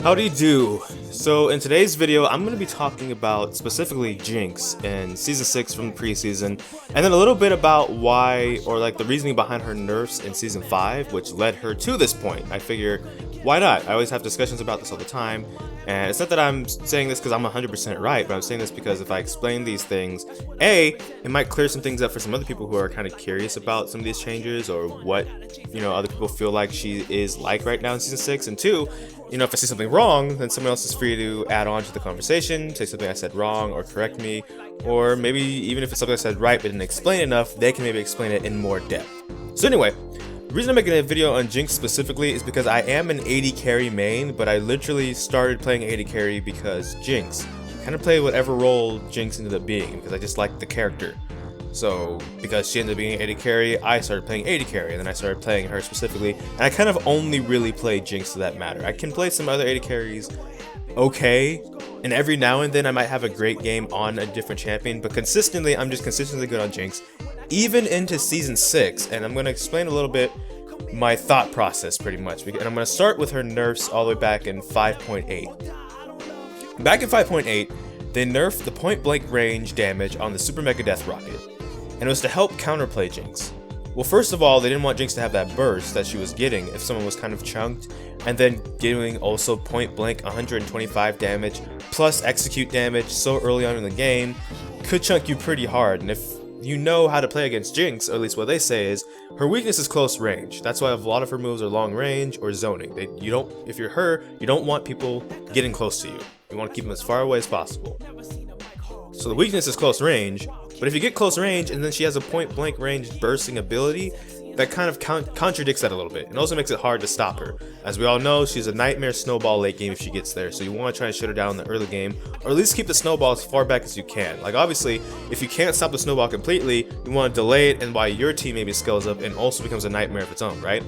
How do you do? So in today's video, I'm going to be talking about specifically Jinx in Season 6 from the preseason, and then a little bit about why, or like the reasoning behind her nerfs in Season 5, which led her to this point. I figure, why not? I always have discussions about this all the time, and it's not that I'm saying this because I'm 100% right, but I'm saying this because if I explain these things, A, it might clear some things up for some other people who are kind of curious about some of these changes, or what, other people feel like she is like right now in Season 6, and two, if I say something wrong, then someone else is free to add on to the conversation, say something I said wrong, or correct me, or maybe even if it's something I said right but didn't explain enough, they can maybe explain it in more depth. So anyway, the reason I'm making a video on Jinx specifically is because I am an AD carry main, but I literally started playing AD carry because Jinx. I kind of play whatever role Jinx ended up being because I just like the character. So, because she ended up being AD carry, I started playing AD carry, and then I started playing her specifically, and I kind of only really play Jinx to that matter. I can play some other AD carries okay, and every now and then I might have a great game on a different champion, but consistently, I'm just consistently good on Jinx, even into Season 6, and I'm going to explain a little bit my thought process pretty much, and I'm going to start with her nerfs all the way back in 5.8. Back in 5.8, they nerfed the point blank range damage on the Super Mega Death Rocket, and it was to help counterplay Jinx. Well, first of all, they didn't want Jinx to have that burst that she was getting if someone was kind of chunked, and then giving also point blank 125 damage plus execute damage so early on in the game could chunk you pretty hard. And if you know how to play against Jinx, or at least what they say is, her weakness is close range. That's why a lot of her moves are long range or zoning. If you're her, you don't want people getting close to you. You want to keep them as far away as possible. So the weakness is close range, but if you get close range and then she has a point blank range bursting ability, that kind of contradicts that a little bit, and also makes it hard to stop her. As we all know, she's a nightmare snowball late game if she gets there, so you want to try and shut her down in the early game, or at least keep the snowball as far back as you can. Like obviously, if you can't stop the snowball completely, you want to delay it, and while your team maybe scales up and also becomes a nightmare of its own, right?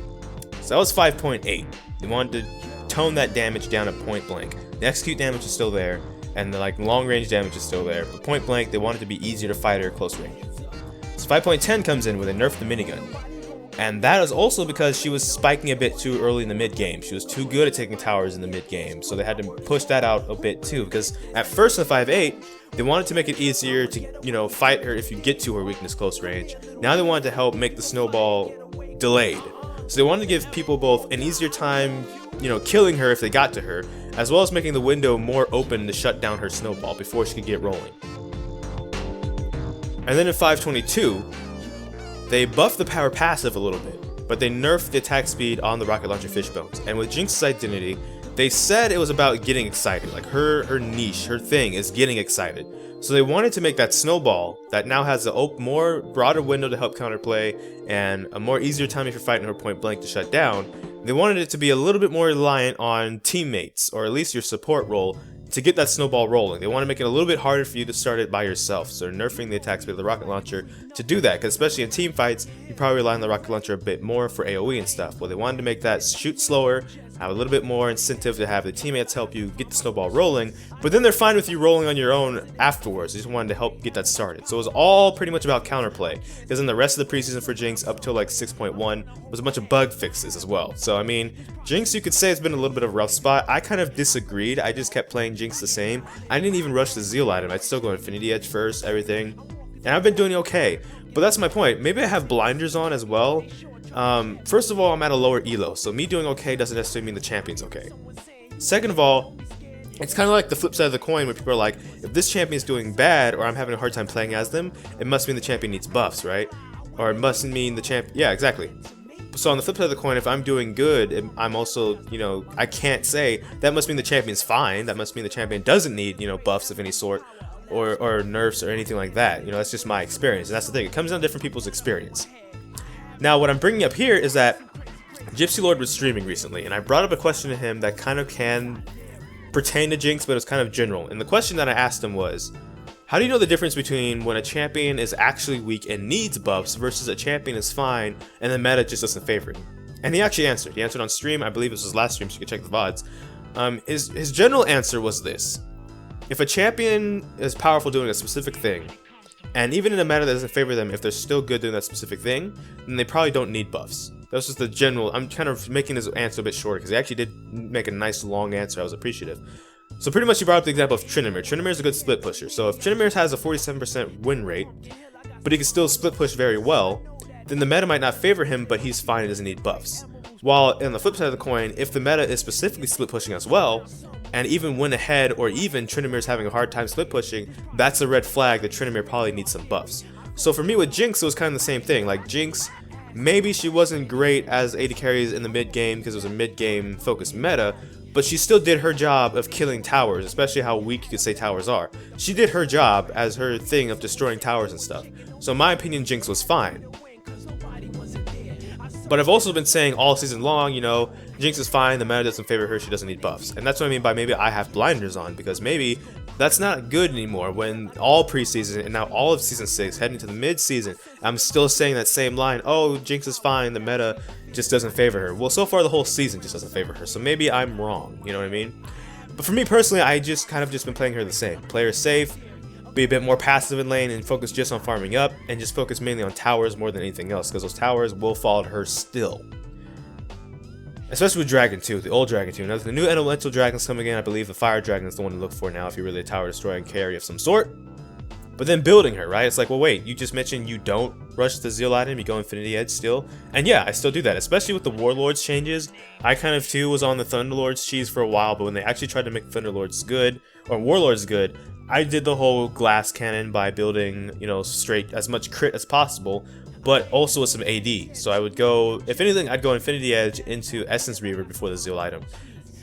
So that was 5.8. They wanted to tone that damage down at point blank. The execute damage is still there, and the long range damage is still there, but point blank they wanted to be easier to fight her at close range. So 5.10 comes in with a nerf the minigun, and that is also because she was spiking a bit too early in the mid game. She was too good at taking towers in the mid game, so they had to push that out a bit too, because at first in 5.8 they wanted to make it easier to fight her if you get to her weakness close range. Now they wanted to help make the snowball delayed, so they wanted to give people both an easier time killing her if they got to her, as well as making the window more open to shut down her snowball before she could get rolling. And then in 5.22, they buffed the power passive a little bit, but they nerfed the attack speed on the rocket launcher fishbones. And with Jinx's identity, they said it was about getting excited, like her niche, her thing is getting excited. So they wanted to make that snowball that now has a more broader window to help counterplay and a more easier time if you're fighting her point blank to shut down. They wanted it to be a little bit more reliant on teammates, or at least your support role, to get that snowball rolling. They want to make it a little bit harder for you to start it by yourself, so they're nerfing the attack speed of the rocket launcher to do that, because especially in team fights, you probably rely on the rocket launcher a bit more for AoE and stuff. Well, they wanted to make that shoot slower, have a little bit more incentive to have the teammates help you get the snowball rolling, but then they're fine with you rolling on your own afterwards. They just wanted to help get that started. So it was all pretty much about counterplay, because in the rest of the preseason for Jinx up till like 6.1 was a bunch of bug fixes as well. So I mean, Jinx, you could say it's been a little bit of a rough spot. I kind of disagreed. I just kept playing Jinx the same. I didn't even rush the Zeal item. I'd still go Infinity Edge first, everything, and I've been doing okay. But that's my point. Maybe I have blinders on as well. First of all, I'm at a lower elo, so me doing okay doesn't necessarily mean the champion's okay. Second of all, it's kind of like the flip side of the coin where people are like, if this champion is doing bad or I'm having a hard time playing as them, it must mean the champion needs buffs, right? Or it must mean the champion, yeah, exactly. So on the flip side of the coin, if I'm doing good, I'm also, I can't say that must mean the champion's fine. That must mean the champion doesn't need, buffs of any sort or nerfs or anything like that. That's just my experience, and that's the thing. It comes down to different people's experience. Now, what I'm bringing up here is that Gypsy Lord was streaming recently, and I brought up a question to him that kind of can pertain to Jinx, but it's kind of general. And the question that I asked him was, how do you know the difference between when a champion is actually weak and needs buffs versus a champion is fine and the meta just doesn't favor it? And he actually answered. He answered on stream. I believe this was his last stream, so you can check the VODs. His general answer was this. If a champion is powerful doing a specific thing, and even in a meta that doesn't favor them, if they're still good doing that specific thing, then they probably don't need buffs. That's just the general. I'm kind of making this answer a bit shorter because he actually did make a nice long answer. I was appreciative. So pretty much he brought up the example of Tryndamere. Tryndamere is a good split pusher. So if Tryndamere has a 47% win rate, but he can still split push very well, then the meta might not favor him, but he's fine and doesn't need buffs. While on the flip side of the coin, if the meta is specifically split pushing as well, and even win ahead or even Tryndamere is having a hard time split pushing, that's a red flag that Tryndamere probably needs some buffs. So for me with Jinx, it was kind of the same thing. Like Jinx, maybe she wasn't great as AD carries in the mid game because it was a mid game focused meta, but she still did her job of killing towers, especially how weak you could say towers are. She did her job as her thing of destroying towers and stuff. So in my opinion, Jinx was fine. But I've also been saying all season long, you know, Jinx is fine, the meta doesn't favor her, she doesn't need buffs. And that's what I mean by maybe I have blinders on, because maybe that's not good anymore when all preseason and now all of season 6 heading to the mid-season, I'm still saying that same line, oh, Jinx is fine, the meta just doesn't favor her. Well, so far the whole season just doesn't favor her, so maybe I'm wrong, you know what I mean? But for me personally, I just kind of just been playing her the same. Play her safe, be a bit more passive in lane and focus just on farming up, and just focus mainly on towers more than anything else, because those towers will fall to her still. Especially with Dragon 2, the old Dragon 2. Now the new elemental dragons coming in, I believe the Fire Dragon is the one to look for now if you're really a tower destroying carry of some sort. But then building her, right? It's like, well wait, you just mentioned you don't rush the Zeal item, you go Infinity Edge still. And yeah, I still do that, especially with the Warlords changes. I kind of too was on the Thunderlords cheese for a while, but when they actually tried to make Thunderlords good, or Warlords good, I did the whole glass cannon by building, you know, straight as much crit as possible, but also with some AD. So I would go, if anything, I'd go Infinity Edge into Essence Reaver before the Zeal item.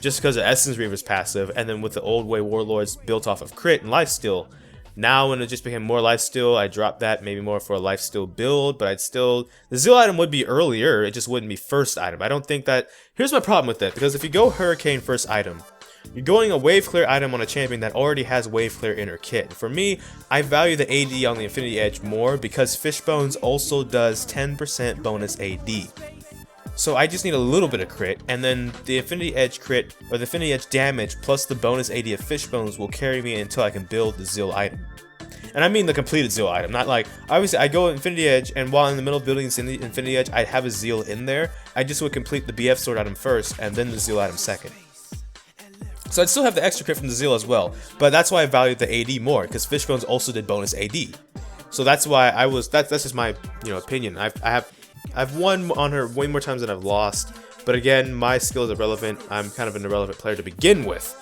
Just because the Essence Reaver's passive, and then with the old way Warlords built off of crit and lifesteal. Now when it just became more lifesteal, I dropped that maybe more for a lifesteal build, but I'd still, the Zeal item would be earlier, it just wouldn't be first item. I don't think that, here's my problem with that, because if you go Hurricane first item, you're going a wave clear item on a champion that already has wave clear in her kit. For me, I value the AD on the Infinity Edge more because Fishbones also does 10% bonus AD. So I just need a little bit of crit, and then the Infinity Edge crit, or the Infinity Edge damage, plus the bonus AD of Fishbones will carry me until I can build the Zeal item. And I mean the completed Zeal item, not like, obviously I go Infinity Edge, and while in the middle of building the Infinity Edge, I'd have a Zeal in there. I just would complete the BF sword item first, and then the Zeal item second. So I'd still have the extra crit from the Zeal as well, but that's why I valued the AD more, because Fishbones also did bonus AD. So that's why I was, that's just my, you know, opinion. I've won on her way more times than I've lost, but again, my skill is irrelevant. I'm kind of an irrelevant player to begin with.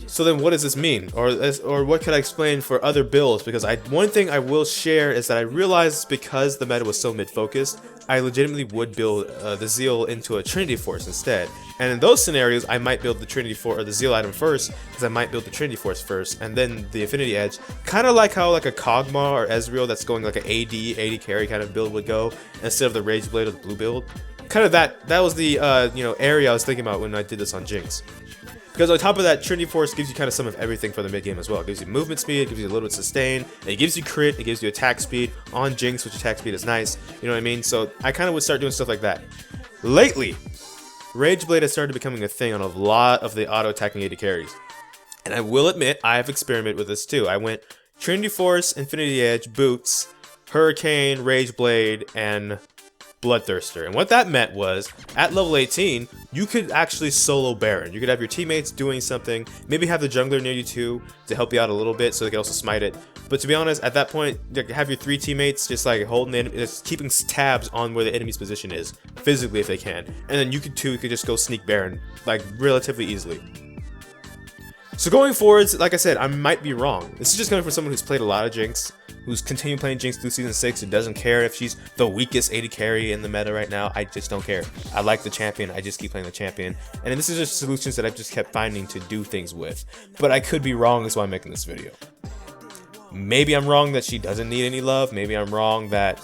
So then what does this mean? Or what could I explain for other builds? Because one thing I will share is that I realized because the meta was so mid-focused, I legitimately would build the Zeal into a Trinity Force instead. And in those scenarios, I might build the Trinity Force or the Zeal item first, because I might build the Trinity Force first, and then the Infinity Edge. Kind of like how like a Kog'Maw or Ezreal that's going like an AD carry kind of build would go, instead of the Rage Blade or the blue build. Kind of that was the you know, area I was thinking about when I did this on Jinx. Because on top of that, Trinity Force gives you kind of some of everything for the mid game as well. It gives you movement speed, it gives you a little bit of sustain, it gives you crit, it gives you attack speed. On Jinx, which attack speed is nice, you know what I mean? So I kind of would start doing stuff like that. Lately, Rage Blade has started becoming a thing on a lot of the auto-attacking AD carries. And I will admit, I have experimented with this too. I went Trinity Force, Infinity Edge, Boots, Hurricane, Rage Blade, and Bloodthirster. And what that meant was, at level 18, you could actually solo Baron. You could have your teammates doing something, maybe have the jungler near you too, to help you out a little bit so they can also smite it. But to be honest, at that point, have your 3 teammates just like holding it, just keeping tabs on where the enemy's position is, physically if they can. And then you could just go sneak Baron, like relatively easily. So going forwards, like I said, I might be wrong. This is just coming from someone who's played a lot of Jinx, who's continuing playing Jinx through Season 6, and doesn't care if she's the weakest AD carry in the meta right now. I just don't care. I like the champion, I just keep playing the champion. And this is just solutions that I've just kept finding to do things with. But I could be wrong, that's why I'm making this video. Maybe I'm wrong that she doesn't need any love. Maybe I'm wrong that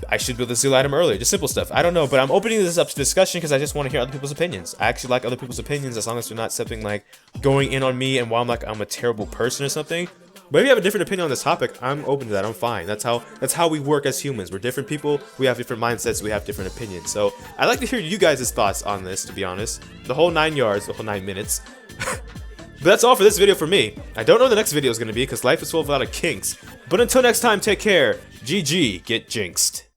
I should build the Zeal item earlier. Just simple stuff. I don't know, but I'm opening this up to discussion because I just want to hear other people's opinions. I actually like other people's opinions as long as they're not something like going in on me and while I'm a terrible person or something. But if you have a different opinion on this topic, I'm open to that. I'm fine. That's how we work as humans. We're different people. We have different mindsets. We have different opinions. So I'd like to hear you guys' thoughts on this, to be honest. The whole 9 yards, the whole 9 minutes. But that's all for this video for me. I don't know what the next video is going to be because life is full of a lot of kinks. But until next time, take care. GG, get jinxed.